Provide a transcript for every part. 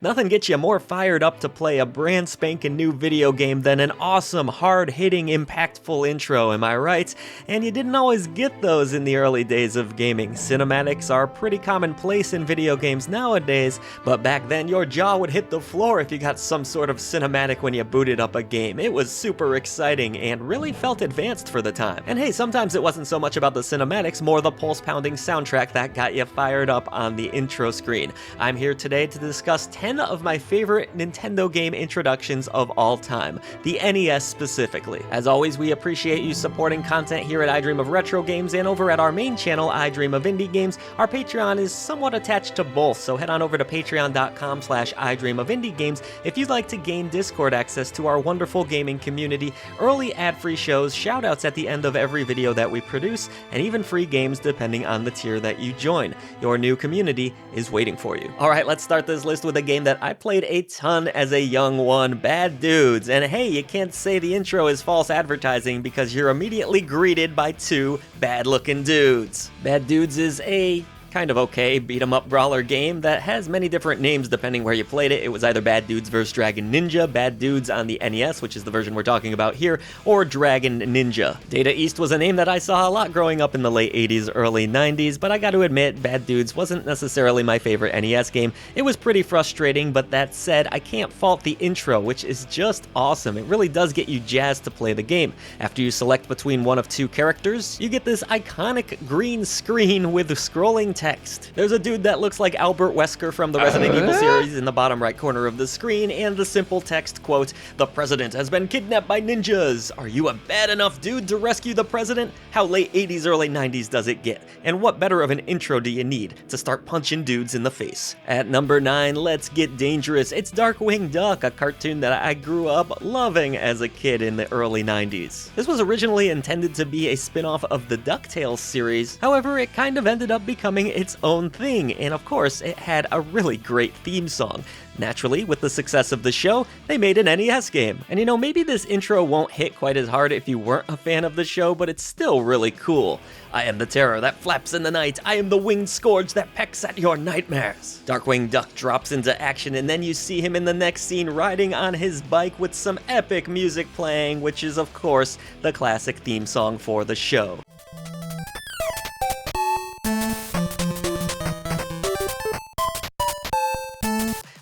Nothing gets you more fired up to play a brand spanking new video game than an awesome, hard-hitting, impactful intro, am I right? And you didn't always get those in the early days of gaming. Cinematics are pretty commonplace in video games nowadays, but back then your jaw would hit the floor if you got some sort of cinematic when you booted up a game. It was super exciting and really felt advanced for the time. And hey, sometimes it wasn't so much about the cinematics, more the pulse-pounding soundtrack that got you fired up on the intro screen. I'm here today to discuss 10 of my favorite Nintendo game introductions of all time, the NES specifically. As always, we appreciate you supporting content here at I Dream of Retro Games, and over at our main channel, I Dream of Indie Games, our Patreon is somewhat attached to both, so head on over to patreon.com/idreamofindiegames if you'd like to gain Discord access to our wonderful gaming community, early ad-free shows, shoutouts at the end of every video that we produce, and even free games depending on the tier that you join. Your new community is waiting for you. Alright, let's start this list with a game that I played a ton as a young one, Bad Dudes. And hey, you can't say the intro is false advertising because you're immediately greeted by two bad-looking dudes. Bad Dudes is a kind of okay beat-em-up brawler game that has many different names depending where you played it. It was either Bad Dudes vs. Dragon Ninja, Bad Dudes on the NES, which is the version we're talking about here, or Dragon Ninja. Data East was a name that I saw a lot growing up in the late 80s, early 90s, but I gotta admit, Bad Dudes wasn't necessarily my favorite NES game. It was pretty frustrating, but that said, I can't fault the intro, which is just awesome. It really does get you jazzed to play the game. After you select between one of two characters, you get this iconic green screen with scrolling text. There's a dude that looks like Albert Wesker from the Resident Evil series in the bottom right corner of the screen, and the simple text quote, "The president has been kidnapped by ninjas. Are you a bad enough dude to rescue the president?" How late 80s, early 90s does it get? And what better of an intro do you need to start punching dudes in the face? At number 9, let's get dangerous. It's Darkwing Duck, a cartoon that I grew up loving as a kid in the early 90s. This was originally intended to be a spin-off of the DuckTales series, however, it kind of ended up becoming its own thing, and of course, it had a really great theme song. Naturally, with the success of the show, they made an NES game. And you know, maybe this intro won't hit quite as hard if you weren't a fan of the show, but it's still really cool. I am the terror that flaps in the night. I am the winged scourge that pecks at your nightmares. Darkwing Duck drops into action, and then you see him in the next scene riding on his bike with some epic music playing, which is of course the classic theme song for the show.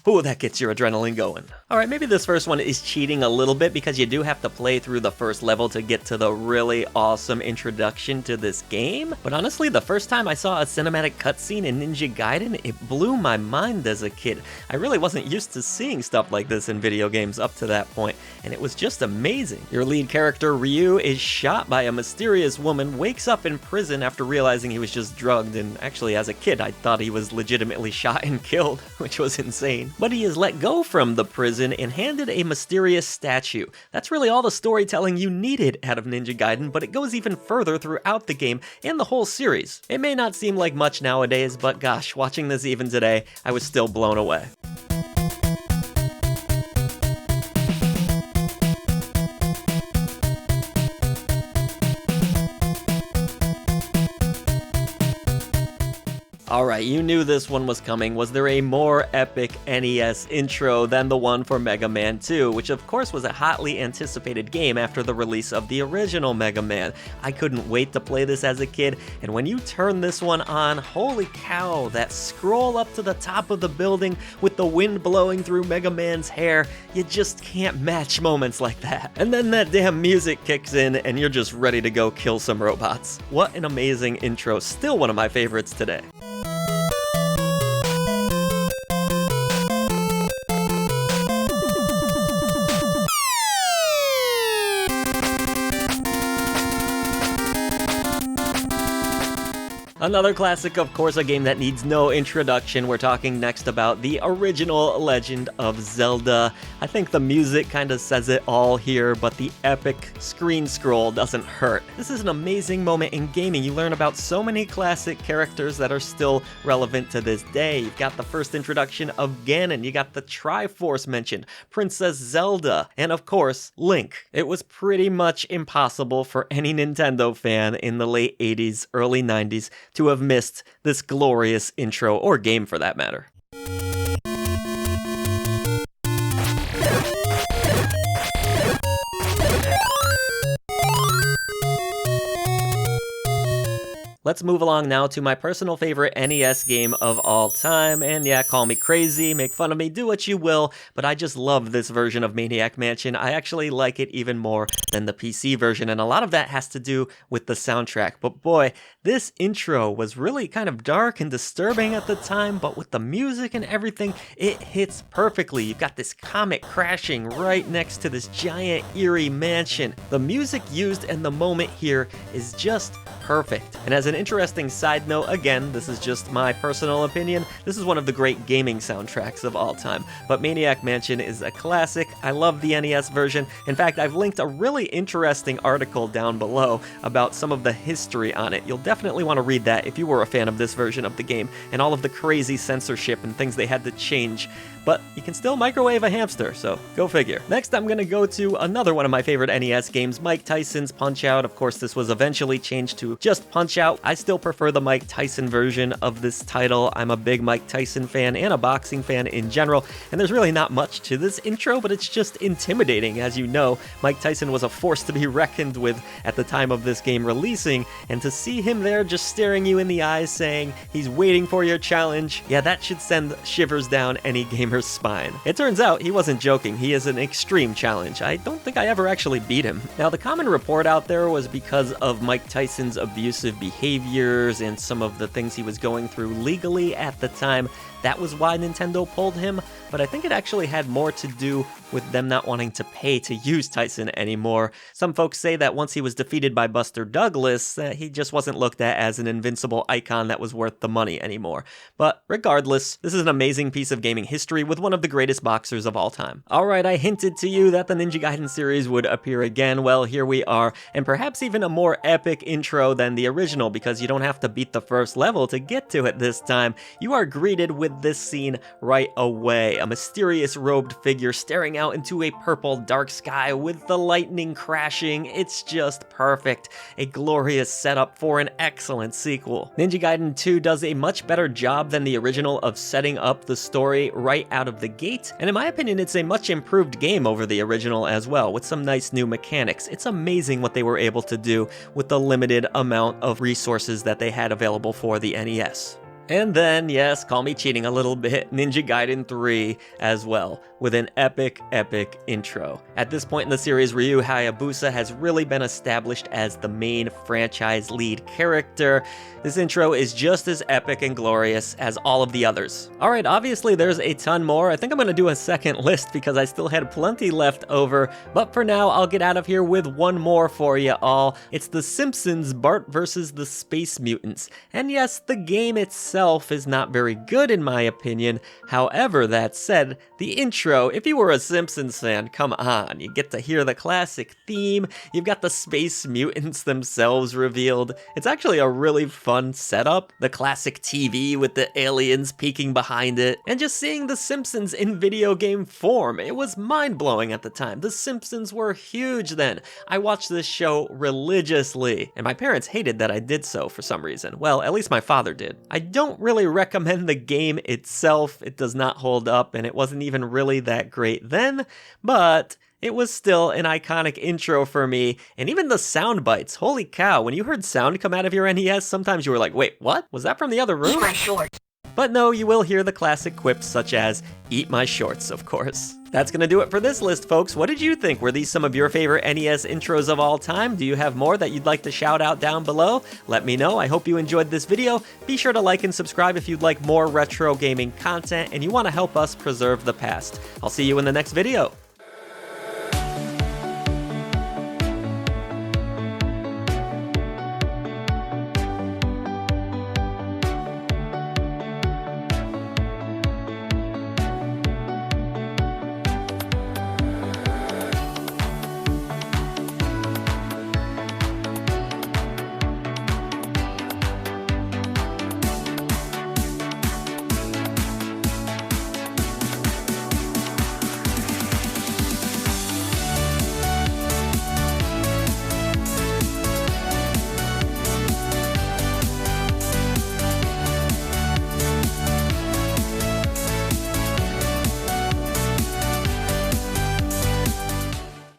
Ooh, that gets your adrenaline going. Alright, maybe this first one is cheating a little bit because you do have to play through the first level to get to the really awesome introduction to this game. But honestly, the first time I saw a cinematic cutscene in Ninja Gaiden, it blew my mind as a kid. I really wasn't used to seeing stuff like this in video games up to that point, and it was just amazing. Your lead character, Ryu, is shot by a mysterious woman, wakes up in prison after realizing he was just drugged, and actually as a kid I thought he was legitimately shot and killed, which was insane. But he is let go from the prison and handed a mysterious statue. That's really all the storytelling you needed out of Ninja Gaiden, but it goes even further throughout the game and the whole series. It may not seem like much nowadays, but gosh, watching this even today, I was still blown away. Alright, you knew this one was coming. Was there a more epic NES intro than the one for Mega Man 2, which of course was a hotly anticipated game after the release of the original Mega Man. I couldn't wait to play this as a kid, and when you turn this one on, holy cow, that scroll up to the top of the building with the wind blowing through Mega Man's hair, you just can't match moments like that. And then that damn music kicks in and you're just ready to go kill some robots. What an amazing intro, still one of my favorites today. Another classic, of course, a game that needs no introduction. We're talking next about the original Legend of Zelda. I think the music kind of says it all here, but the epic screen scroll doesn't hurt. This is an amazing moment in gaming. You learn about so many classic characters that are still relevant to this day. You've got the first introduction of Ganon, you got the Triforce mentioned, Princess Zelda, and of course, Link. It was pretty much impossible for any Nintendo fan in the late 80s, early 90s to have missed this glorious intro, or game for that matter. Let's move along now to my personal favorite NES game of all time, and yeah, call me crazy, make fun of me, do what you will, but I just love this version of Maniac Mansion. I actually like it even more than the PC version, and a lot of that has to do with the soundtrack. But boy, this intro was really kind of dark and disturbing at the time, but with the music and everything, it hits perfectly. You've got this comet crashing right next to this giant eerie mansion. The music used and the moment here is just perfect. And as an interesting side note, again, this is just my personal opinion, this is one of the great gaming soundtracks of all time. But Maniac Mansion is a classic. I love the NES version. In fact, I've linked a really interesting article down below about some of the history on it. You'll definitely want to read that if you were a fan of this version of the game and all of the crazy censorship and things they had to change. But you can still microwave a hamster, so go figure. Next, I'm gonna go to another one of my favorite NES games, Mike Tyson's Punch-Out. Of course, this was eventually changed to just Punch-Out. I still prefer the Mike Tyson version of this title. I'm a big Mike Tyson fan and a boxing fan in general, and there's really not much to this intro, but it's just intimidating. As you know, Mike Tyson was a force to be reckoned with at the time of this game releasing, and to see him there just staring you in the eyes saying he's waiting for your challenge, yeah, that should send shivers down any gamer's spine. It turns out he wasn't joking. He is an extreme challenge. I don't think I ever actually beat him. Now, the common report out there was because of Mike Tyson's abusive behaviors and some of the things he was going through legally at the time. That was why Nintendo pulled him, but I think it actually had more to do with them not wanting to pay to use Tyson anymore. Some folks say that once he was defeated by Buster Douglas, he just wasn't looked at as an invincible icon that was worth the money anymore. But regardless, this is an amazing piece of gaming history with one of the greatest boxers of all time. Alright, I hinted to you that the Ninja Gaiden series would appear again. Well, here we are, and perhaps even a more epic intro than the original, because you don't have to beat the first level to get to it this time. You are greeted with this scene right away. A mysterious robed figure staring out into a purple dark sky with the lightning crashing. It's just perfect. A glorious setup for an excellent sequel. Ninja Gaiden 2 does a much better job than the original of setting up the story right out of the gate, and in my opinion, it's a much improved game over the original as well, with some nice new mechanics. It's amazing what they were able to do with the limited amount of resources that they had available for the NES. And then, yes, call me cheating a little bit, Ninja Gaiden 3 as well, with an epic intro. At this point in the series, Ryu Hayabusa has really been established as the main franchise lead character. This intro is just as epic and glorious as all of the others. Alright, obviously there's a ton more. I think I'm gonna do a second list because I still had plenty left over, but for now, I'll get out of here with one more for you all. It's the Simpsons Bart versus the Space Mutants. And yes, the game itself is not very good in my opinion. However, that said, the intro, if you were a Simpsons fan, come on, you get to hear the classic theme, you've got the space mutants themselves revealed. It's actually a really fun setup, the classic TV with the aliens peeking behind it, and just seeing the Simpsons in video game form. It was mind-blowing at the time. The Simpsons were huge then. I watched this show religiously, and my parents hated that I did so for some reason. Well, at least my father did. I don't really recommend the game itself. It does not hold up, and it wasn't even really that great then, but it was still an iconic intro for me, and even the sound bites. Holy cow, when you heard sound come out of your NES, sometimes you were like, wait, what? Was that from the other room? Eat my shorts. But no, you will hear the classic quips such as, eat my shorts, of course. That's gonna do it for this list, folks. What did you think? Were these some of your favorite NES intros of all time? Do you have more that you'd like to shout out down below? Let me know. I hope you enjoyed this video. Be sure to like and subscribe if you'd like more retro gaming content and you want to help us preserve the past. I'll see you in the next video.